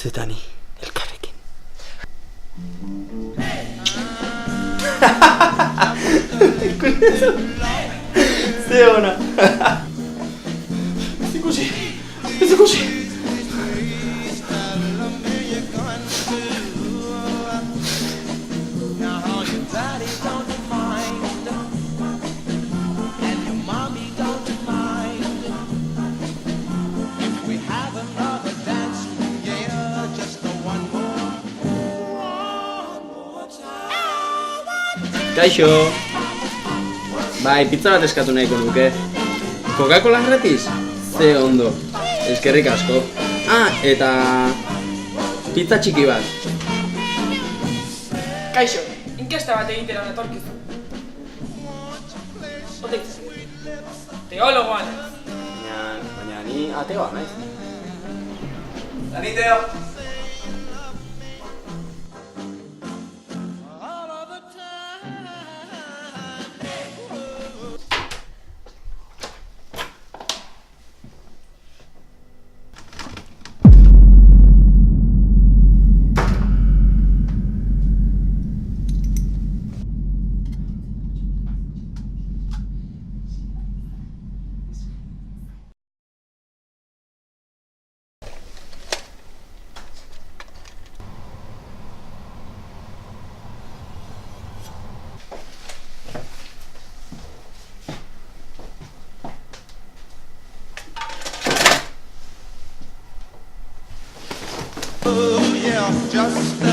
Zetani, elkarrekin. Ze ona. Ez ikusi. Kaixo! Bai, pizza bat eskatu nahiko nuke. Coca-Cola gratis? Ze ondo. Eskerrik asko. Eta... pizza txiki bat. Kaixo, inkesta bat egitera netorkizu. Oteik, teologoan. Baina ni ateoa naiz. Dani, Teo! Oh yeah, just